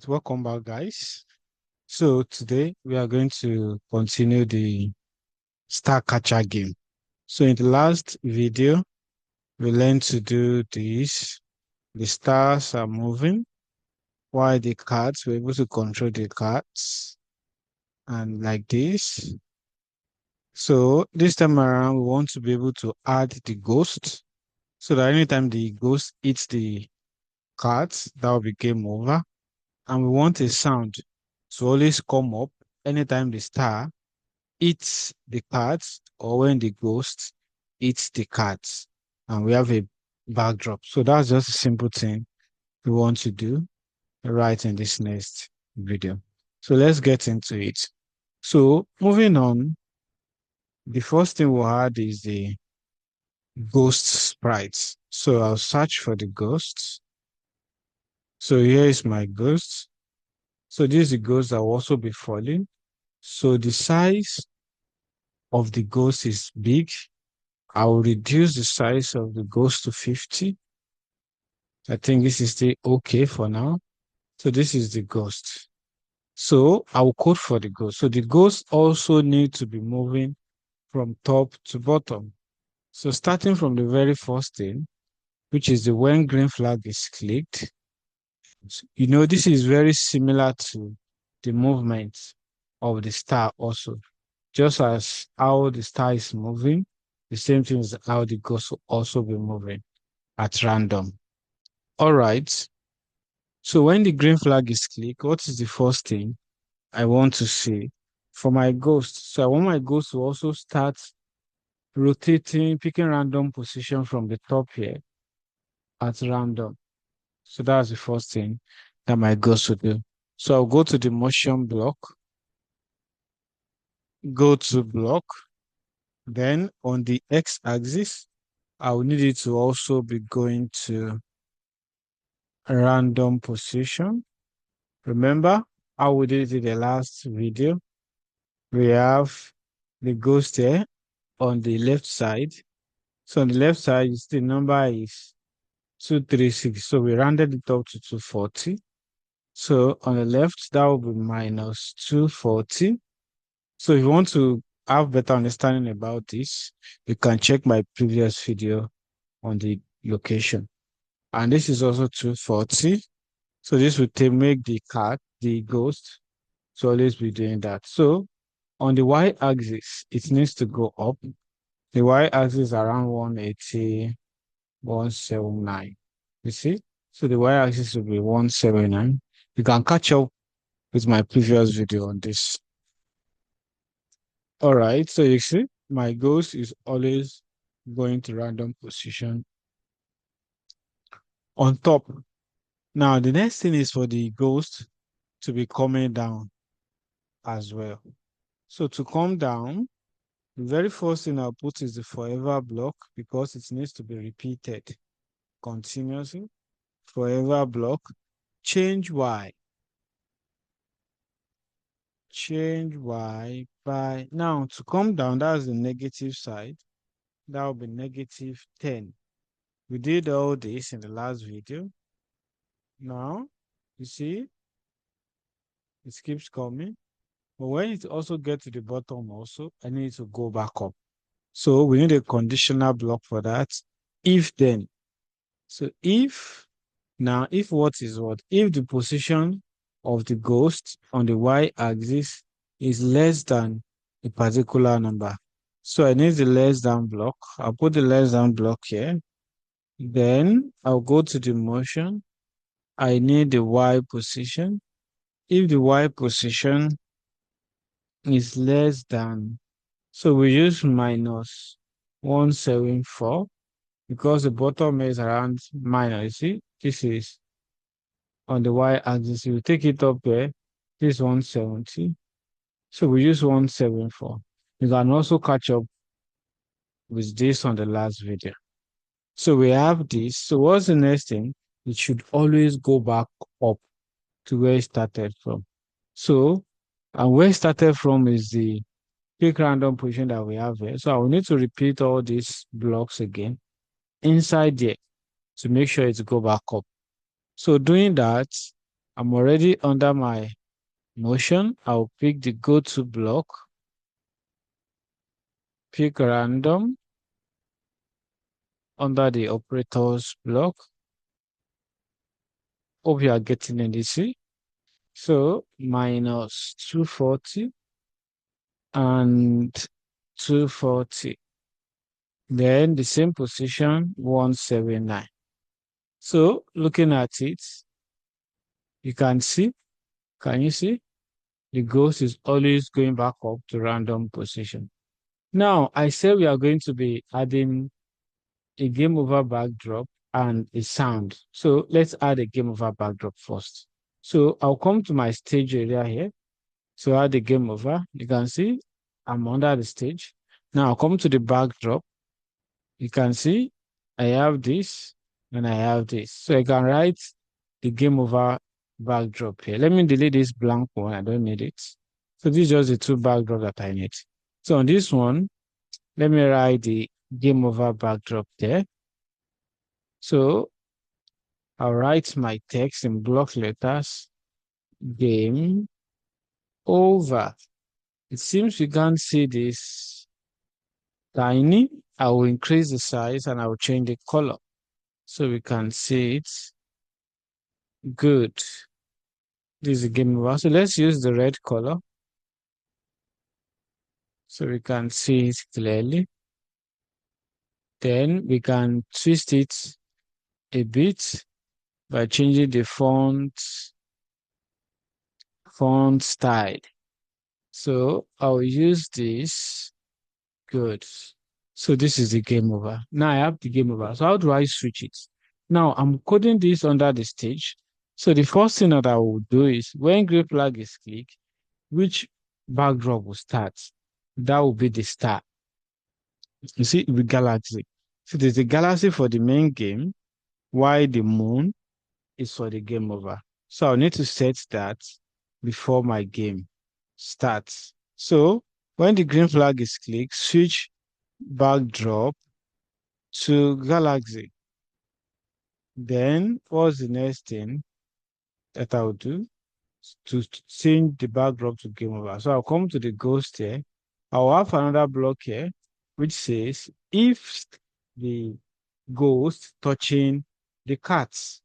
right, welcome back, guys. So today we are going to continue the star catcher game. So in the last video, we learned to do this. The stars are moving while the cards, we're able to control the cards and like this. So this time around, we want to be able to add the ghost so that anytime the ghost hits the cards, that will be game over. And we want a sound to always come up anytime the star hits the cards or when the ghost hits the cards. And we have a backdrop. So that's just a simple thing we want to do right in this next video. So let's get into it. So moving on, the first thing we'll add is the ghost sprites. So I'll search for the ghosts. So here is my ghost. So this is the ghost that will also be falling. So the size of the ghost is big. I will reduce the size of the ghost to 50. I think this is still okay for now. So this is the ghost. So I will code for the ghost. So the ghost also needs to be moving from top to bottom. So starting from the very first thing, which is the when green flag is clicked, you know, this is very similar to the movement of the star also. Just as how the star is moving, the same thing is how the ghost will also be moving at random. All right. So when the green flag is clicked, what is the first thing I want to see for my ghost? So I want my ghost to also start rotating, picking random position from the top here at random. So that's the first thing that my ghost will do. So I'll go to the motion block, go to block, then on the x-axis, I will need it to also be going to a random position. Remember how we did it in the last video? We have the ghost here on the left side. So on the left side, the number is 236. So we rounded it up to 240. So on the left, that will be minus 240. So if you want to have better understanding about this, you can check my previous video on the location. And this is also 240. So this will make the card, the ghost, to always be doing that. So on the y-axis, it needs to go up. The y-axis around 180, 179. You see? So the y-axis will be 179. You can catch up with my previous video on this. All right, so you see, my ghost is always going to random position on top. Now, the next thing is for the ghost to be coming down as well. So to come down, the very first thing I'll put is the forever block because it needs to be repeated continuously. Forever block, change y. Change y by, now to come down, that's the negative side. That will be negative 10. We did all this in the last video. Now, you see, it keeps coming. But when it also gets to the bottom also, I need to go back up. So we need a conditional block for that. If then. So if, now if what is what? If the position of the ghost on the y-axis is less than a particular number. So I need the less than block. I'll put the less than block here. Then I'll go to the motion. I need the y position. If the y position is less than, so we use minus 174 because the bottom is around minus. You see, this is on the y-axis. You take it up there, this is 170. So we use 174. You can also catch up with this on the last video. So we have this. So what's the next thing? It should always go back up to where it started from. So, and where it started from is the pick random position that we have here. So I will need to repeat all these blocks again inside there to make sure it go back up. So doing that, I'm already under my motion. I'll pick the go to block, pick random under the operators block. Hope you are getting anything. So minus 240 and 240. Then the same position, 179. So looking at it, you can you see? The ghost is always going back up to random position. Now, I said we are going to be adding a game over backdrop and a sound. So let's add a game over backdrop first. So I'll come to my stage area here. So add the game over. You can see I'm under the stage. Now I'll come to the backdrop. You can see I have this and I have this. So I can write the game over backdrop here. Let me delete this blank one. I don't need it. So this is just the two backdrop that I need. So on this one, let me write the game over backdrop there. So I'll write my text in block letters, game over. It seems we can't see this tiny. I will increase the size and I will change the color so we can see it. Good. This is a game over. So let's use the red color so we can see it clearly. Then we can twist it a bit by changing the font style. So I'll use this. Good. So this is the game over. Now I have the game over. So how do I switch it? Now I'm coding this under the stage. So the first thing that I will do is when green flag is clicked, which backdrop will start? That will be the star. You see, it will be galaxy. So there's a galaxy for the main game, while the moon is for the game over. So I'll need to set that before my game starts. So when the green flag is clicked, switch backdrop to galaxy. Then what's the next thing that I'll do? To change the backdrop to game over. So I'll come to the ghost here. I'll have another block here, which says if the ghost touching the cats.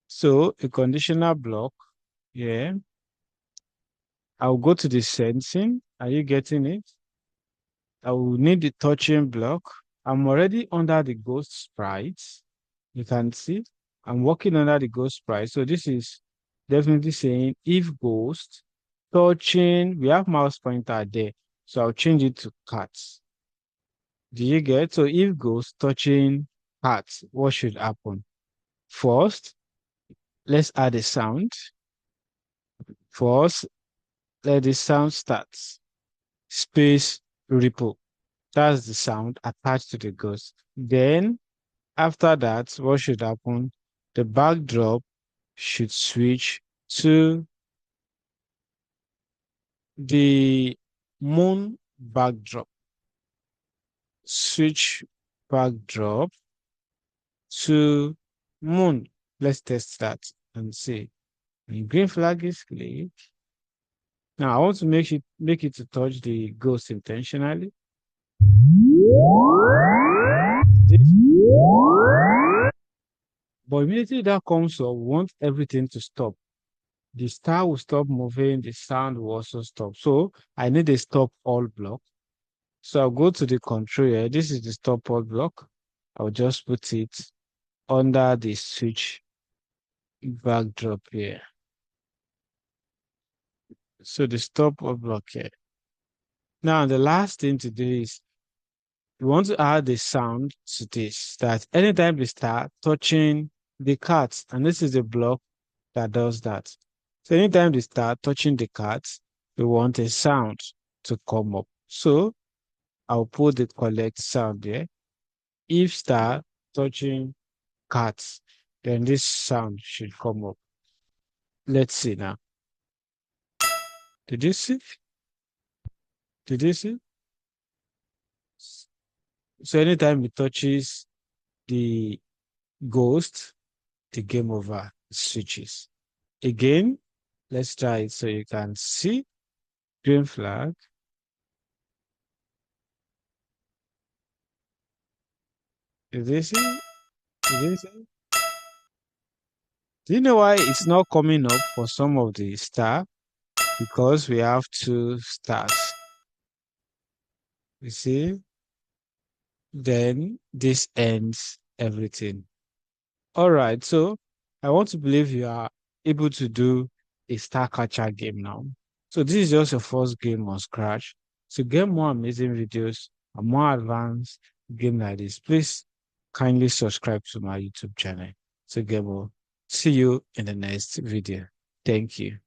So a conditional block here. I'll go to the sensing. Are you getting it? I will need the touching block. I'm already under the ghost sprite. You can see I'm working under the ghost sprite. So this is definitely saying if ghost touching, we have mouse pointer there. So I'll change it to cats. Do you get? So if ghost touching cats, what should happen? First, let's add a sound. First, let the sound start. Space ripple. That's the sound attached to the ghost. Then after that, what should happen? The backdrop should switch to the moon backdrop. Switch backdrop to moon. Let's test that and see. When green flag is clicked. Now I want to make it to touch the ghost intentionally. But immediately that comes up, we want everything to stop. The star will stop moving, the sound will also stop. So I need a stop all block. So I'll go to the control here. This is the stop all block. I'll just put it under the switch backdrop here. So the stop all block here. Now the last thing to do is you want to add the sound to this, that anytime we start touching the cards, and this is the block that does that. So anytime they start touching the cards, we want a sound to come up. So I'll put the collect sound there. If start touching cards, then this sound should come up. Let's see now. Did you see? Did you see? So anytime it touches the ghost, the game over switches. Again, let's try it so you can see. Green flag. Is this it? Is this it? Do you know why it's not coming up for some of the star? Because we have two stars. You see? Then this ends everything. All right. So I want to believe you are able to do a star catcher game now. So this is just your first game on Scratch. To get more amazing videos and more advanced game like this, please kindly subscribe to my YouTube channel to get more. See you in the next video. Thank you.